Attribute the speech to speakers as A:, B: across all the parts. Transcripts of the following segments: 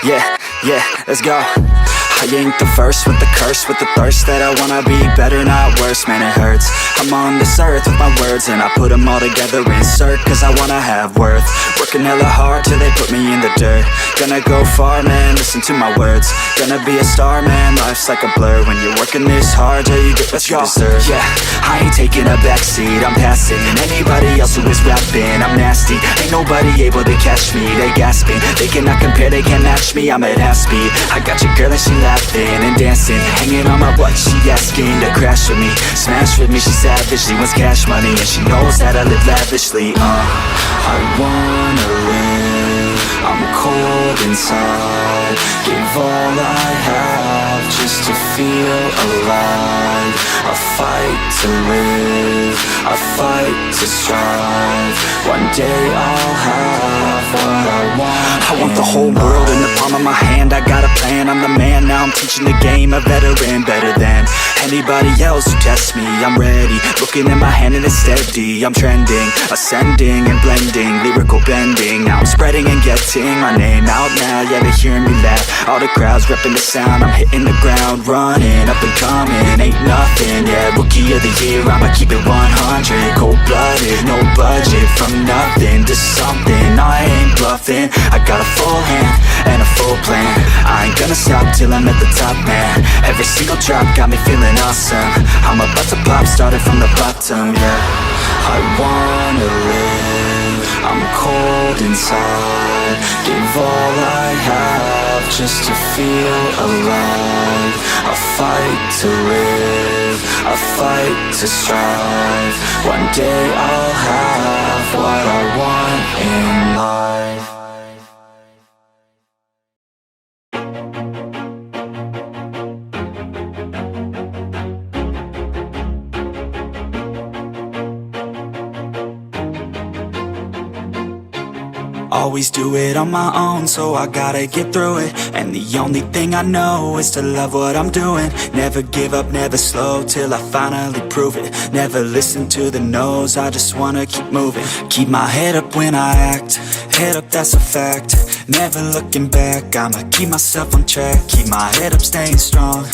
A: Yeah, let's go. I ain't the first with the curse, with the thirst that I wanna be better, not worse, man it hurts. I'm on this earth with my words and I put them all together, insert, cause I wanna have worth. Working hella hard till they put me in the dirt. Gonna go far, man, listen to my words. Gonna be a star, man, life's like a blur. When you're working this hard till you get what you deserve. Yeah, I ain't taking a backseat, I'm passing anybody else who is rapping. I'm nasty, ain't nobody able to catch me. They gasping, they cannot compare, they can't match me. I'm at half speed, I got your girl and she laughing and dancing, hanging on my butt, she asking to crash with me, smash with me, she savage, she wants cash money, and she knows that I live lavishly. I wanna live, I'm cold inside, give all I have just to feel alive. I fight to live, I fight to strive, one day I'll have what I want. I want the whole world in the palm of my hand, I got a plan, I'm the man, now I'm teaching the game, a veteran, better than anybody else who tests me. I'm ready, looking at my hand and it's steady, I'm trending, ascending and blending, lyrical bending, now I'm spreading and getting my name out now, yeah they hearing me laugh, all the crowds repping the sound, I'm hitting the ground, running, up and coming, ain't nothing, yeah, rookie of the year, I'ma keep it 100, cold-blooded, no budget, from nothing to something, I ain't bluffing, I got a full hand and a full plan, I ain't gonna stop till I'm at the top, man, every single drop got me feeling awesome, I'm about to pop, started from the bottom, yeah, I wanna live, I'm cold inside, give all I have just to feel alive, I fight to live, I fight to strive, one day I'll have what I want in life. Always do it on my own, so I gotta get through it. And the only thing I know is to love what I'm doing. Never give up, never slow, till I finally prove it. Never listen to the no's, I just wanna keep moving. Keep my head up when I act, head up that's a fact. Never looking back, I'ma keep myself on track. Keep my head up, staying strong,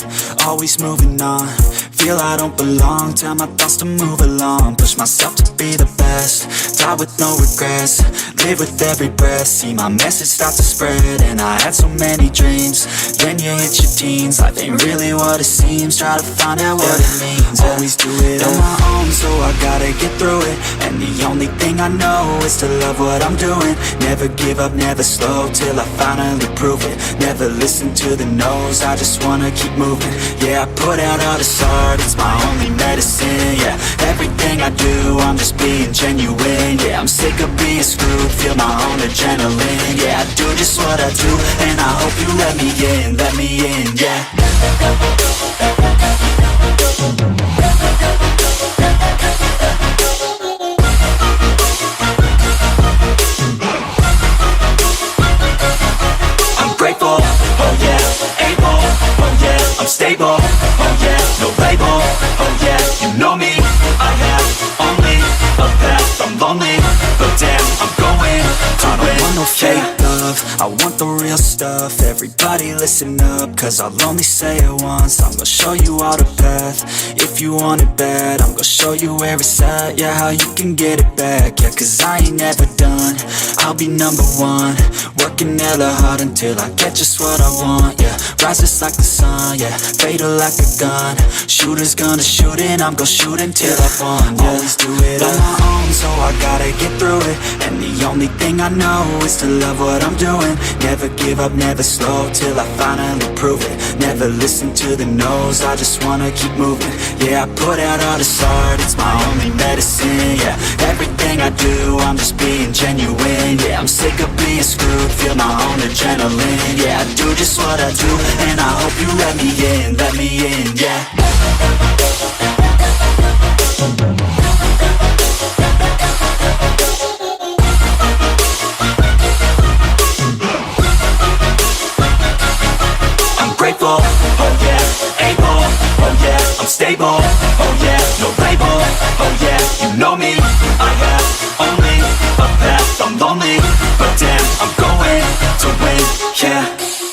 A: always moving on. Feel I don't belong, tell my thoughts to move along. Push myself to be the best, die with no regrets. Live with every breath, see my message start to spread. And I had so many dreams, then you hit your teens. Life ain't really what it seems, try to find out what it means. Always do it on my own, so I gotta get through it. And the only thing I know is to love what I'm doing. Never give up, never slow, till I finally prove it. Never listen to the no's, I just wanna keep moving. Yeah, I put out all this art, it's my only medicine. Yeah, everything I do, I'm just being genuine. Yeah, I'm sick of being screwed, feel my own adrenaline. Yeah, I do just what I do, and I hope you let me in, yeah. I'm grateful, oh yeah, able, oh yeah, I'm stable, oh yeah, no label, oh yeah, you know me, I have only a path, I'm lonely, but damn, I'm going to win. I don't want no fake love, I want the real stuff. Everybody listen up, cause I'll only say it once. I'm gonna show you all the path, if you want it bad. I'm gonna show you where it's at, yeah, how you can get it back. Yeah, cause I ain't never done, I'll be number one. Working hella hard until I get just what I want, yeah. Rises like the sun, yeah, fatal like a gun. Shooter's gonna shoot and I'm gonna shoot until I won, yeah. Always do it on my own, so I gotta get through it. And the only thing I know is to love what I'm doing. Never give up, never slow, till I finally prove it. Never listen to the no's, I just wanna keep moving. Yeah, I put out all this art, it's my only medicine. Yeah, everything I do, I'm just being genuine. Yeah, I'm sick of being screwed, feel my own adrenaline. Yeah, I do just what I do, and I hope you let me in, yeah. I'm grateful, oh yeah, able, oh yeah, I'm stable, oh yeah, no label, oh yeah, you know me, I have only a path, I'm lonely, but damn, I'm going to win, yeah.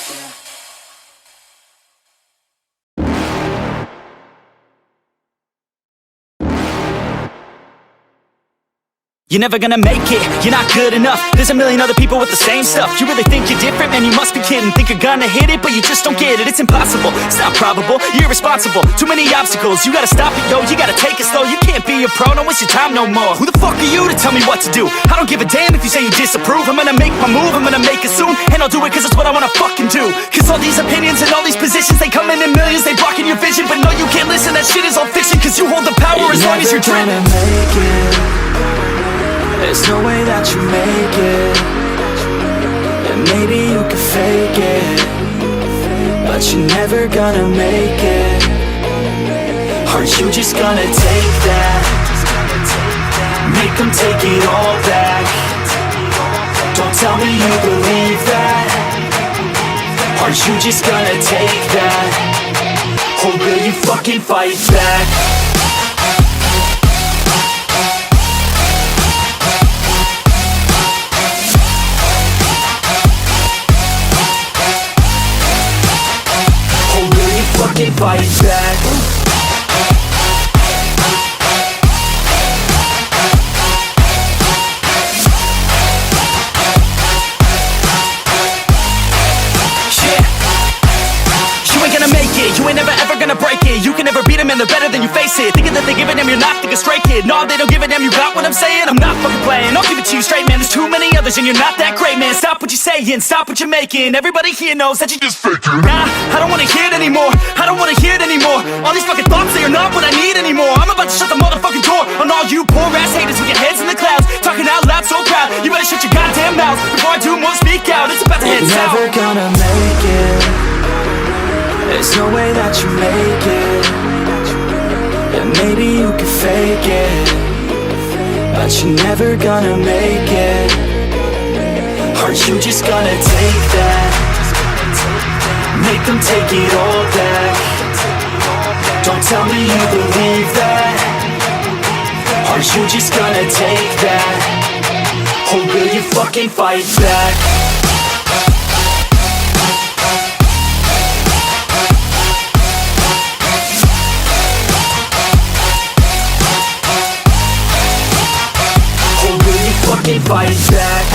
A: You're never gonna make it, you're not good enough. There's a million other people with the same stuff. You really think you're different? Man, you must be kidding. Think you're gonna hit it, but you just don't get it. It's impossible, it's not probable, you're irresponsible. Too many obstacles, you gotta stop it, yo. You gotta take it slow, you can't be a pro. Don't waste your time no more. Who the fuck are you to tell me what to do? I don't give a damn if you say you disapprove. I'm gonna make my move, I'm gonna make it soon. And I'll do it cause it's what I wanna fucking do. Cause all these opinions and all these positions, they come in millions, they blocking your vision. But no, you can't listen, that shit is all fiction. Cause you hold the power as long as you're dreaming.
B: There's no way that you make it. And maybe you can fake it, but you're never gonna make it. Are you just gonna take that? Make them take it all back. Don't tell me you believe that. Are you just gonna take that? Or will you fucking fight back? Fucking fight back. You ain't gonna make it, you ain't never ever gonna break it. You can never beat them and they're better than you face it. Thinking that they give a damn, you're not thinking straight, kid. No, they don't give a damn, you got what I'm saying? I'm not fucking playing, I'll give it to you straight, man. There's too many others and you're not that great, man. Stop what you're saying, stop what you're making. Everybody here knows that you just faking. Nah, I don't wanna hear it anymore, I don't wanna hear it anymore. All these fucking thoughts, they are not what I need anymore. I'm about to shut the motherfucking door on all you poor ass haters with your heads in the clouds, talking out loud so proud. You better shut your goddamn mouth before I do more speak out. It's about to head south. You're never gonna make it. There's no way that you make it. And maybe you can fake it, but you're never gonna make it. Are you just gonna take that? Make them take it all back. Don't tell me you believe that. Are you just gonna take that? Or will you fucking fight back? Fucking fight back.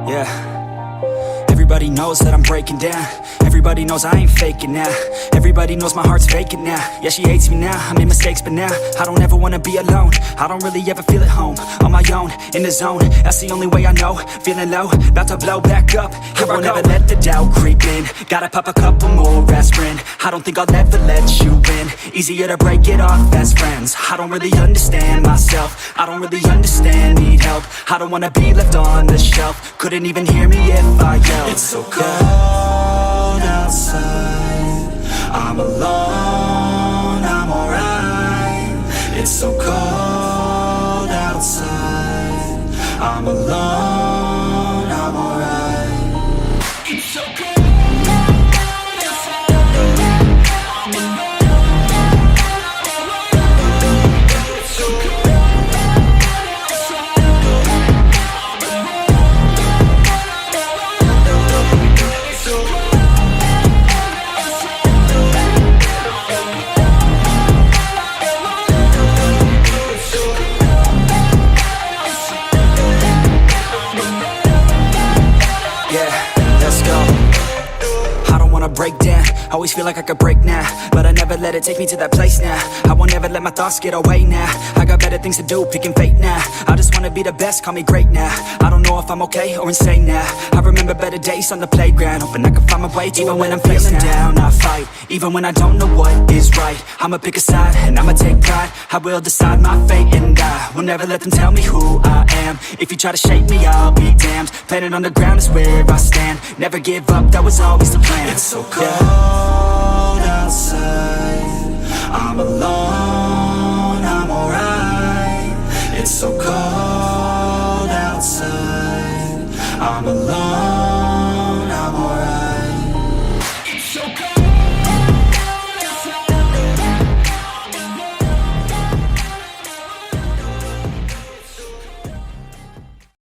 A: Yeah. Everybody knows that I'm breaking down. Everybody knows I ain't faking now. Everybody knows my heart's vacant now. Yeah, she hates me now, I made mistakes but now I don't ever wanna be alone. I don't really ever feel at home. On my own, in the zone, that's the only way I know. Feeling low, about to blow back up. I won't ever let the doubt creep in. Gotta pop a couple more aspirin. I don't think I'll ever let you in. Easier to break it off best friends. I don't really understand myself. I don't really understand, need help. I don't wanna be left on the shelf. Couldn't even hear me if I yelled.
B: It's so cold outside, I'm alone, I'm alright. It's so cold outside, I'm alone, I'm alright. It's so cold.
A: Always feel like I could break now, but I never let it take me to that place now. I won't ever let my thoughts get away now. I got better things to do, picking fate now. I just wanna be the best, call me great now. I don't know if I'm okay or insane now. I remember better days on the playground, hoping I can find my way even when I'm feeling down. I fight, even when I don't know what is right. I'ma pick a side, and I'ma take pride. I will decide my fate, and I will never let them tell me who I am. If you try to shape me, I'll be damned. Planet on the ground is where I stand. Never give up, that was always the plan. It's so cold outside, I'm alone, I'm alright. It's so cold outside, I'm alone.